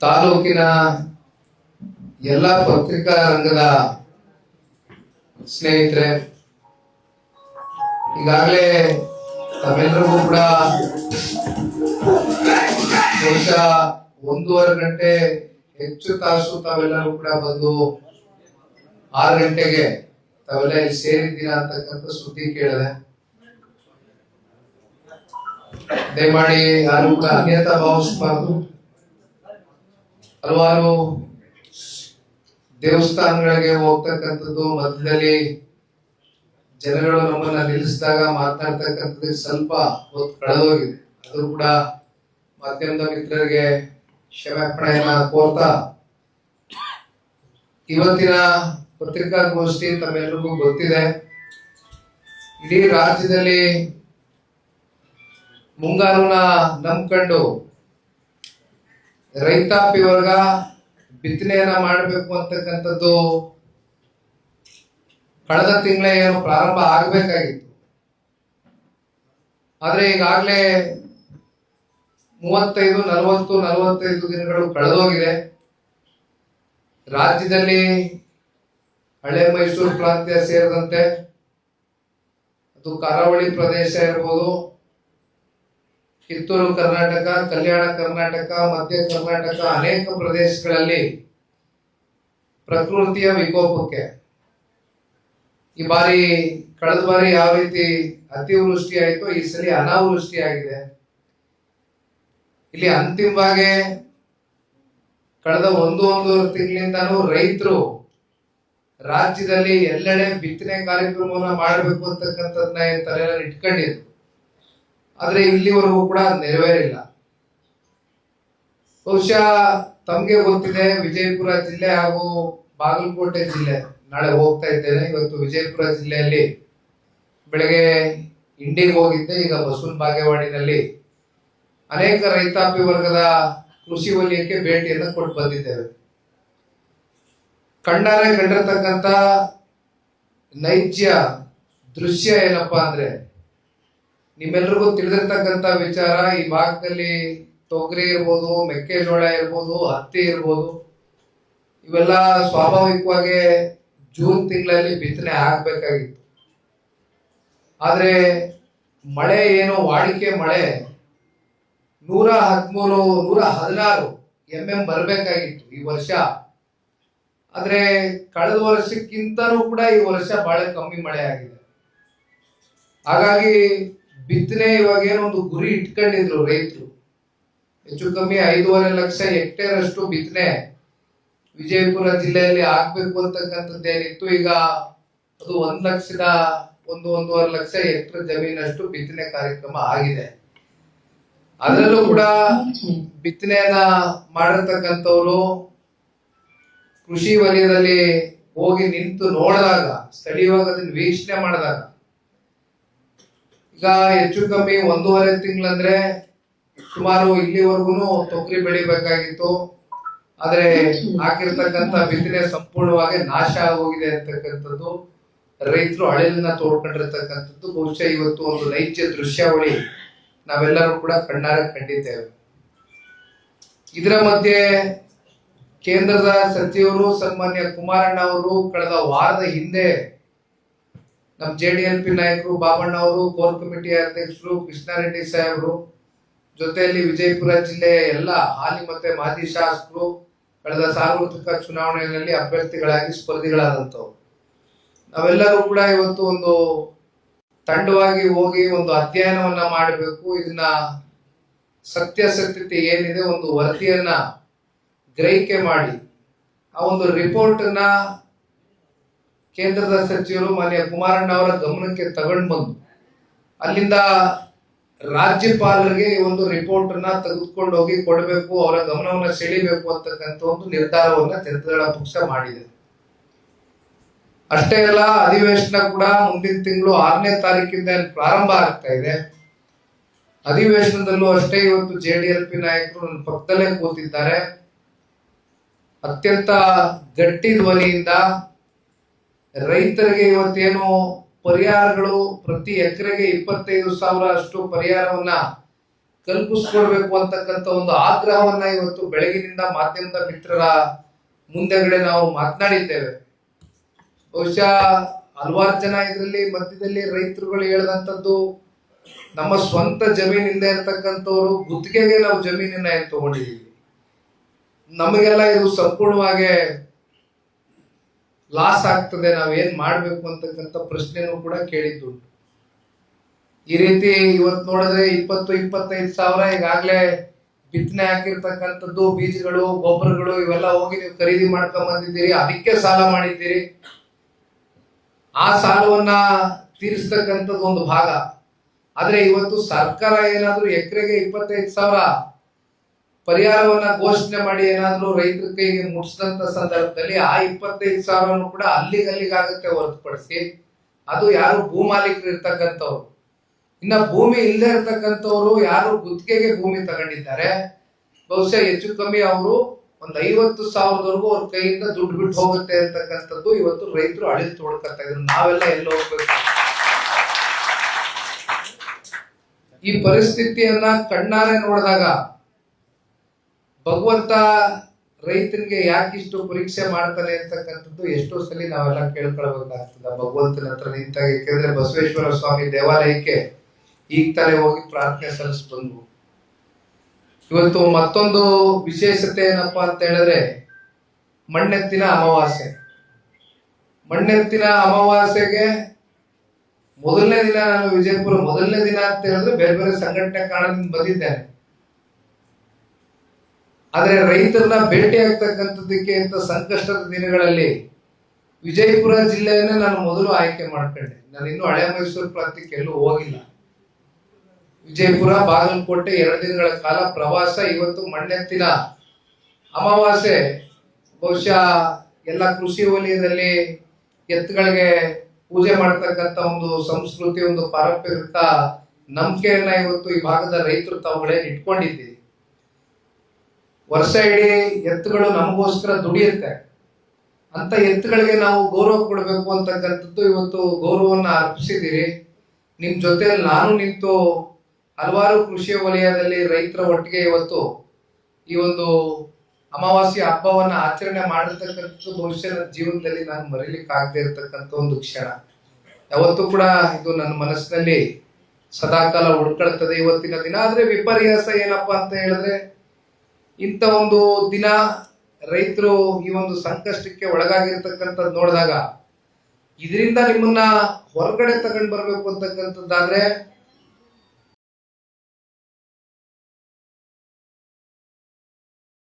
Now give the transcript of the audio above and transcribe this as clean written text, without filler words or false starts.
ತಾಲೂಕಿನ ಎಲ್ಲ ಪತ್ರಿಕಾ ರಂಗದ ಸ್ನೇಹಿತರೆ, ಈಗಾಗಲೇ ತಾವೆಲ್ಲರಿಗೂ ಕೂಡ ಬಹುಶಃ 1.5 ಗಂಟೆ ಹೆಚ್ಚು ತಾಸು ತಾವೆಲ್ಲರೂ ಕೂಡ ಬಂದು 6 ಗಂಟೆಗೆ ತಾವೆಲ್ಲ ಇಲ್ಲಿ ಸೇರಿದ್ದೀರಾ ಅಂತಕ್ಕಂಥ ಸುದ್ದಿ ಕೇಳಿದೆ. ದಯಮಾಡಿ ಯಾರು ಕೂಡ ಅನ್ಯತಾ ಭಾವಿಸಬಾರದು. ಹಲವಾರು ದೇವಸ್ಥಾನಗಳಿಗೆ ಹೋಗ್ತಕ್ಕಂಥದ್ದು, ಮಧ್ಯದಲ್ಲಿ ಜನಗಳು ನಮ್ಮನ್ನ ನಿಲ್ಲಿಸಿದಾಗ ಮಾತನಾಡ್ತಕ್ಕಂಥದ್ದು ಸ್ವಲ್ಪ ಹೊತ್ತು ಕಳೆದೋಗಿದೆ. ಅದು ಕೂಡ ಮಾಧ್ಯಮದ ಮಿತ್ರರಿಗೆ ಕ್ಷಮಾಪಣೆಯನ್ನ ಕೋರ್ತಾ, ಇವತ್ತಿನ ಪತ್ರಿಕಾಗೋಷ್ಠಿ ತಮ್ಮೆಲ್ಲರಿಗೂ ಗೊತ್ತಿದೆ. ಇಡೀ ರಾಜ್ಯದಲ್ಲಿ ಮುಂಗಾರುನ ನಂಬ್ಕೊಂಡು ರೈತಾಪಿ ವರ್ಗ ಬಿತ್ತನೆಯನ್ನ ಮಾಡಬೇಕು ಅಂತಕ್ಕಂಥದ್ದು ಕಳೆದ ತಿಂಗಳೇ ಏನು ಪ್ರಾರಂಭ ಆಗಬೇಕಾಗಿತ್ತು. ಆದ್ರೆ ಈಗಾಗಲೇ 35-40-45 ದಿನಗಳು ಕಳೆದೋಗಿದೆ. ರಾಜ್ಯದಲ್ಲಿ ಹಳೆ ಮೈಸೂರು ಪ್ರಾಂತ್ಯ ಸೇರಿದಂತೆ ಅದು ಕರಾವಳಿ ಪ್ರದೇಶ ಇರಬಹುದು, ಕಿತ್ತೂರು ಕರ್ನಾಟಕ, ಕಲ್ಯಾಣ ಕರ್ನಾಟಕ, ಮಧ್ಯ ಕರ್ನಾಟಕ, ಅನೇಕ ಪ್ರದೇಶಗಳಲ್ಲಿ ಪ್ರಕೃತಿಯ ವಿಕೋಪಕ್ಕೆ ಈ ಬಾರಿ ಕಳೆದ ಬಾರಿ ಯಾವ ರೀತಿ ಅತಿವೃಷ್ಟಿ ಆಯಿತು, ಈ ಸಲ ಅನಾವೃಷ್ಟಿ ಆಗಿದೆ. ಇಲ್ಲಿ ಅಂತಿಮವಾಗಿ ಕಳೆದ 1-1.5 ತಿಂಗಳಿಂದಾನು ರೈತರು ರಾಜ್ಯದಲ್ಲಿ ಎಲ್ಲೆಡೆ ಬಿತ್ತನೆ ಕಾರ್ಯಕ್ರಮವನ್ನ ಮಾಡಬೇಕು ಅಂತಕ್ಕಂಥದ್ನ ತಲೆಯಲ್ಲಿ ಇಟ್ಕೊಂಡಿದ್ರು. ಆದ್ರೆ ಇಲ್ಲಿವರೆಗೂ ಕೂಡ ನೆರವೇರಿಲ್ಲ. ಬಹುಶಃ ತಮ್ಗೆ ಗೊತ್ತಿದೆ, ವಿಜಯಪುರ ಜಿಲ್ಲೆ ಹಾಗೂ ಬಾಗಲಕೋಟೆ ಜಿಲ್ಲೆ, ನಾಳೆ ಹೋಗ್ತಾ ಇದ್ದೇನೆ. ಇವತ್ತು ವಿಜಯಪುರ ಜಿಲ್ಲೆಯಲ್ಲಿ ಬೆಳಗ್ಗೆ ಇಂಡಿಗೆ ಹೋಗಿದ್ದೆ, ಈಗ ಬಸವನ ಬಾಗೇವಾಡಿನಲ್ಲಿ ಅನೇಕ ರೈತಾಪಿ ವರ್ಗದ ಕೃಷಿ ವಲಯಕ್ಕೆ ಭೇಟಿಯನ್ನು ಕೊಟ್ಟು ಬಂದಿದ್ದೇವೆ. ಕಣ್ಣಾರೆ ಕಂಡಿರ್ತಕ್ಕಂಥ ನೈಜ ದೃಶ್ಯ ಏನಪ್ಪಾ ಅಂದ್ರೆ, ನಿಮ್ಮೆಲ್ರಿಗೂ ತಿಳಿದಿರ್ತಕ್ಕಂಥ ವಿಚಾರ, ಈ ಭಾಗದಲ್ಲಿ ತೊಗರಿ ಇರ್ಬೋದು, ಮೆಕ್ಕೆಜೋಳ ಇರ್ಬೋದು, ಹತ್ತಿ ಇರ್ಬೋದು, ಇವೆಲ್ಲ ಸ್ವಾಭಾವಿಕವಾಗಿ ಜೂನ್ ತಿಂಗಳಲ್ಲಿ ಬಿತ್ತನೆ ಆಗ್ಬೇಕಾಗಿತ್ತು. ಆದ್ರೆ ಮಳೆ ಏನು ವಾಡಿಕೆ ಮಳೆ 113-116 mm ಬರ್ಬೇಕಾಗಿತ್ತು ಈ ವರ್ಷ. ಆದ್ರೆ ಕಳೆದ ವರ್ಷಕ್ಕಿಂತಲೂ ಕೂಡ ಈ ವರ್ಷ ಬಹಳ ಕಮ್ಮಿ ಮಳೆ ಆಗಿದೆ. ಹಾಗಾಗಿ ಬಿತ್ತನೆ ಇವಾಗ ಏನೊಂದು ಗುರಿ ಇಟ್ಕೊಂಡಿದ್ರು ರೈತರು, ಹೆಚ್ಚು ಕಮ್ಮಿ 5.5 ಲಕ್ಷ ಹೆಕ್ಟೇರ್ ಅಷ್ಟು ಬಿತ್ತನೆ ವಿಜಯಪುರ ಜಿಲ್ಲೆಯಲ್ಲಿ ಆಗ್ಬೇಕು ಅಂತಕ್ಕಂಥದ್ದೇನಿತ್ತು. ಈಗ ಅದು 1-1.5 ಲಕ್ಷ ಹೆಕ್ಟೇರ್ ಜಮೀನಷ್ಟು ಬಿತ್ತನೆ ಕಾರ್ಯಕ್ರಮ ಆಗಿದೆ. ಅದರಲ್ಲೂ ಕೂಡ ಬಿತ್ತನೆಯನ್ನ ಮಾಡಿರ್ತಕ್ಕಂಥವ್ರು ಕೃಷಿ ವಲಯದಲ್ಲಿ ಹೋಗಿ ನಿಂತು ನೋಡಿದಾಗ, ಸ್ಥಳೀಯವಾಗಿ ಅದನ್ನ ವೀಕ್ಷಣೆ ಮಾಡಿದಾಗ, ಈಗ ಹೆಚ್ಚು ಕಮ್ಮಿ 1.5 ತಿಂಗಳಂದ್ರೆ ಸುಮಾರು ಇಲ್ಲಿವರೆಗೂ ತೊಗರಿ ಬೆಳಿಬೇಕಾಗಿತ್ತು. ಆದ್ರೆ ಹಾಕಿರ್ತಕ್ಕಂಥ ಬಿತ್ತನೆ ಸಂಪೂರ್ಣವಾಗಿ ನಾಶ ಆಗೋಗಿದೆ ಅಂತಕ್ಕಂಥದ್ದು ರೈತರು ಅಳಿಲನ್ನ ತೋಡ್ಕೊಂಡಿರ್ತಕ್ಕಂಥದ್ದು ಬಹುಶಃ ಇವತ್ತು ಒಂದು ನೈಜ ದೃಶ್ಯಾವಳಿ ನಾವೆಲ್ಲರೂ ಕೂಡ ಕಣ್ಣಾರೆ ಕಂಡಿದ್ದೇವೆ. ಇದರ ಮಧ್ಯೆ ಕೇಂದ್ರದ ಸಚಿವರು ಸನ್ಮಾನ್ಯ ಕುಮಾರಣ್ಣ ಅವರು ಕಳೆದ ವಾರದ ಹಿಂದೆ ನಮ್ಮ JDLP ನಾಯಕರು ಬಾಬಣ್ಣ ಅವರು, ಕೋರ್ ಕಮಿಟಿ ಅಧ್ಯಕ್ಷರು ಕೃಷ್ಣಾರೆಡ್ಡಿ ಸಾಹೇಬರು, ಜೊತೆಯಲ್ಲಿ ವಿಜಯಪುರ ಜಿಲ್ಲೆಯ ಎಲ್ಲ ಹಾಲಿ ಮತ್ತೆ ಮಾಜಿ ಶಾಸಕರು ಕಳೆದ ಸಾರ್ವತ್ರಿಕ ಚುನಾವಣೆಯಲ್ಲಿ ಅಭ್ಯರ್ಥಿಗಳಾಗಿ ಸ್ಪರ್ಧಿಗಳಾದಂಥವ್ರು, ನಾವೆಲ್ಲರೂ ಕೂಡ ಇವತ್ತು ಒಂದು ತಂಡವಾಗಿ ಹೋಗಿ ಒಂದು ಅಧ್ಯಯನವನ್ನ ಮಾಡಬೇಕು. ಇದನ್ನ ಸತ್ಯಾಸತ್ಯತೆ ಏನಿದೆ ಒಂದು ವರದಿಯನ್ನ ಗ್ರಹಿಕೆ ಮಾಡಿ ಆ ಒಂದು ರಿಪೋರ್ಟ್ ಅನ್ನ ಕೇಂದ್ರದ ಸಚಿವರು ಮಾನ್ಯ ಕುಮಾರಣ್ಣ ಅವರ ಗಮನಕ್ಕೆ ತಗೊಂಡು ಬಂದು ಅಲ್ಲಿಂದ ರಾಜ್ಯಪಾಲರಿಗೆ ಈ ಒಂದು ರಿಪೋರ್ಟ್ ಅನ್ನ ತೆಗೆದುಕೊಂಡು ಹೋಗಿ ಕೊಡಬೇಕು, ಅವರ ಗಮನವನ್ನ ಸೆಳಿಬೇಕು ಅಂತಕ್ಕಂಥ ಒಂದು ನಿರ್ಧಾರವನ್ನ ಜನತಾದಳ ಪಕ್ಷ ಮಾಡಿದೆ. ಅಷ್ಟೇ ಅಲ್ಲ, ಅಧಿವೇಶನ ಕೂಡ ಮುಂದಿನ ತಿಂಗಳು 6ನೇ ತಾರೀಕಿಂದ ಪ್ರಾರಂಭ ಆಗ್ತಾ ಇದೆ. ಅಧಿವೇಶನದಲ್ಲೂ ಅಷ್ಟೇ ಇವತ್ತು JDLP ನಾಯಕರು ನನ್ನ ಪಕ್ಕದಲ್ಲೇ ಕೂತಿದ್ದಾರೆ. ಅತ್ಯಂತ ಗಟ್ಟಿ ಧ್ವನಿಯಿಂದ ರೈತರಿಗೆ ಇವತ್ತೇನು ಪರಿಹಾರಗಳು ಪ್ರತಿ ಎಕರೆಗೆ 25,000 ಅಷ್ಟು ಪರಿಹಾರವನ್ನ ಕಲ್ಪಿಸ್ಕೊಡ್ಬೇಕು ಅಂತಕ್ಕಂಥ ಒಂದು ಆಗ್ರಹವನ್ನ ಇವತ್ತು ಬೆಳಗಿನಿಂದ ಮಾಧ್ಯಮದ ಮಿತ್ರರ ಮುಂದೆಗಡೆ ನಾವು ಮಾತನಾಡಿದ್ದೇವೆ. ಬಹುಶಃ ಹಲವಾರು ಜನ ಇದರಲ್ಲಿ ಮಧ್ಯದಲ್ಲಿ ರೈತರುಗಳು ಹೇಳಿದಂಥದ್ದು, ನಮ್ಮ ಸ್ವಂತ ಜಮೀನ್ ಇಲ್ಲದೆ ಇರ್ತಕ್ಕಂಥವ್ರು ಗುತ್ತಿಗೆಗೆ ನಾವು ಜಮೀನನ್ನ ಏನ್ ತಗೊಂಡಿದ್ದೀವಿ, ನಮಗೆಲ್ಲ ಇದು ಸಂಪೂರ್ಣವಾಗಿ ಲಾಸ್ ಆಗ್ತದೆ, ನಾವೇನ್ ಮಾಡ್ಬೇಕು ಅಂತಕ್ಕಂಥ ಪ್ರಶ್ನೆನೂ ಕೂಡ ಕೇಳಿದ್ದುಂಟು. ಈ ರೀತಿ ಇವತ್ತು ನೋಡಿದ್ರೆ 20-25 ಸಾವಿರ ಈಗಾಗಲೇ ಬಿತ್ತನೆ ಹಾಕಿರ್ತಕ್ಕಂಥದ್ದು, ಬೀಜಗಳು, ಗೊಬ್ಬರಗಳು ಇವೆಲ್ಲ ಹೋಗಿ ನೀವು ಖರೀದಿ ಮಾಡ್ಕೊಂಡ್ ಬಂದಿದ್ದೀರಿ, ಅದಕ್ಕೆ ಸಾಲ ಮಾಡಿದ್ದೀರಿ. ಆ ಸಾಲವನ್ನ ತೀರಿಸ್ತಕ್ಕಂಥದ್ದು ಒಂದು ಭಾಗ. ಆದ್ರೆ ಇವತ್ತು ಸರ್ಕಾರ ಏನಾದ್ರೂ ಎಕರೆಗೆ 25 ಸಾವಿರ ಪರಿಹಾರವನ್ನ ಘೋಷಣೆ ಮಾಡಿ ಏನಾದ್ರೂ ರೈತರ ಕೈಗೆ ಮುಟ್ಟಿಸಿದಂತ ಸಂದರ್ಭದಲ್ಲಿ ಆ 25 ಸಾವಿರನು ಕೂಡ ಅಲ್ಲಿಗಲ್ಲಿಗಾಗುತ್ತೆ ಹೊರತುಪಡಿಸಿ ಅದು ಯಾರು ಭೂಮಾಲೀಕರು ಇರ್ತಕ್ಕಂಥವ್ರು. ಇನ್ನ ಭೂಮಿ ಇಲ್ಲದೆ ಇರ್ತಕ್ಕಂಥವ್ರು ಯಾರು ಗುತ್ತಿಗೆಗೆ ಭೂಮಿ ತಗೊಂಡಿದ್ದಾರೆ, ಬಹುಶಃ ಹೆಚ್ಚು ಕಮ್ಮಿ ಅವರು ಒಂದು 50 ಸಾವಿರದವರೆಗೂ ಅವ್ರ ಕೈಯಿಂದ ದುಡ್ಡು ಬಿಟ್ಟು ಹೋಗುತ್ತೆ ಅಂತಕ್ಕಂಥದ್ದು ಇವತ್ತು ರೈತರು ಅಳಿದು ತೊಡ್ಕೊತಾ ಇದ್ರು. ನಾವೆಲ್ಲ ಎಲ್ಲ ಹೋಗ್ಬೇಕು. ಈ ಪರಿಸ್ಥಿತಿಯನ್ನ ಕಣ್ಣಾರೆ ನೋಡಿದಾಗ ಭಗವಂತ ರೈತನಿಗೆ ಯಾಕಿಷ್ಟು ಪರೀಕ್ಷೆ ಮಾಡ್ತಾನೆ ಅಂತಕ್ಕಂಥದ್ದು ಎಷ್ಟೋ ಸಲ ನಾವೆಲ್ಲ ಕೇಳ್ಕೊಳ್ಬೇಕಾಗ್ತದ ಭಗವಂತನ ಹತ್ರ ನಿಂತಾಗ. ಯಾಕೆಂದ್ರೆ ಬಸವೇಶ್ವರ ಸ್ವಾಮಿ ದೇವಾಲಯಕ್ಕೆ ಈಗ ತಾನೇ ಹೋಗಿ ಪ್ರಾರ್ಥನೆ ಸಲ್ಲಿಸಿ ಬಂದ್ವು. ಇವತ್ತು ಮತ್ತೊಂದು ವಿಶೇಷತೆ ಏನಪ್ಪಾ ಅಂತ ಹೇಳಿದ್ರೆ ಮಣ್ಣೆತ್ತಿನ ಅಮಾವಾಸ್ಯೆ. ಮಣ್ಣೆತ್ತಿನ ಅಮಾವಾಸ್ಯೆಗೆ ಮೊದಲನೇ ದಿನ ನಾನು ವಿಜಯಪುರ ಮೊದಲನೇ ದಿನ ಅಂತ ಹೇಳಿದ್ರೆ ಬೇರೆ ಬೇರೆ ಸಂಘಟನೆ ಕಾರಣದಿಂದ ಬಂದಿದ್ದೇನೆ. ಆದ್ರೆ ರೈತರನ್ನ ಭೇಟಿ ಆಗ್ತಕ್ಕಂಥದ್ದಕ್ಕೆ ಅಂತ ಸಂಕಷ್ಟದ ದಿನಗಳಲ್ಲಿ ವಿಜಯಪುರ ಜಿಲ್ಲೆಯನ್ನೇ ನಾನು ಮೊದಲು ಆಯ್ಕೆ ಮಾಡ್ಕೊಂಡೆ. ನಾನು ಇನ್ನು ಹಳೆ ಮೈಸೂರು ಪ್ರಾಂತ್ಯಕ್ಕೆ ಎಲ್ಲೂ ಹೋಗಿಲ್ಲ. ವಿಜಯಪುರ, ಬಾಗಲಕೋಟೆ 2 ದಿನಗಳ ಕಾಲ ಪ್ರವಾಸ. ಇವತ್ತು ಮಣ್ಣೆತ್ತಿನ ಅಮಾವಾಸ್ಯೆ. ಬಹುಶಃ ಎಲ್ಲ ಕೃಷಿ ವಲಯದಲ್ಲಿ ಎತ್ತುಗಳಿಗೆ ಪೂಜೆ ಮಾಡ್ತಕ್ಕಂಥ ಒಂದು ಸಂಸ್ಕೃತಿ, ಒಂದು ಪಾರಂಪರಿಕ ನಂಬಿಕೆಯನ್ನ ಇವತ್ತು ಈ ಭಾಗದ ರೈತರು ತಾವುಗಳೇನು ಇಟ್ಕೊಂಡಿದ್ದೀರಿ. ವರ್ಷ ಇಡೀ ಎತ್ತುಗಳು ನಮಗೋಸ್ಕರ ದುಡಿಯುತ್ತೆ. ಅಂತ ಎತ್ತುಗಳಿಗೆ ನಾವು ಗೌರವ ಕೊಡಬೇಕು ಅಂತಕ್ಕಂಥದ್ದು ಇವತ್ತು ಗೌರವವನ್ನ ಅರ್ಪಿಸಿದ್ದೀರಿ. ನಿಮ್ ಜೊತೆ ನಾನು ನಿಂತು ಹಲವಾರು ಕೃಷಿ ವಲಯದಲ್ಲಿ ರೈತರ ಒಟ್ಟಿಗೆ ಇವತ್ತು ಈ ಒಂದು ಅಮಾವಾಸ್ಯೆ ಹಬ್ಬವನ್ನ ಆಚರಣೆ ಮಾಡಿರ್ತಕ್ಕಂಥದ್ದು ಬಹುಶಃ ನನ್ನ ಜೀವನದಲ್ಲಿ ನಾನು ಮರೀಲಿಕ್ಕೆ ಆಗದೆ ಇರತಕ್ಕಂಥ ಒಂದು ಕ್ಷಣ. ಯಾವತ್ತೂ ಕೂಡ ಇದು ನನ್ನ ಮನಸ್ಸಿನಲ್ಲಿ ಸದಾಕಾಲ ಉಳ್ಕೊಳ್ತದೆ ಇವತ್ತಿನ ದಿನ. ಆದ್ರೆ ವಿಪರ್ಯಾಸ ಏನಪ್ಪಾ ಅಂತ ಹೇಳಿದ್ರೆ, ಇಂಥ ಒಂದು ದಿನ ರೈತರು ಈ ಒಂದು ಸಂಕಷ್ಟಕ್ಕೆ ಒಳಗಾಗಿರ್ತಕ್ಕಂಥದ್ದು ನೋಡಿದಾಗ ಇದರಿಂದ ನಿಮ್ಮನ್ನ ಹೊರಗಡೆ ತಗೊಂಡು ಬರ್ಬೇಕು ಅಂತಕ್ಕಂಥದ್ದಾದ್ರೆ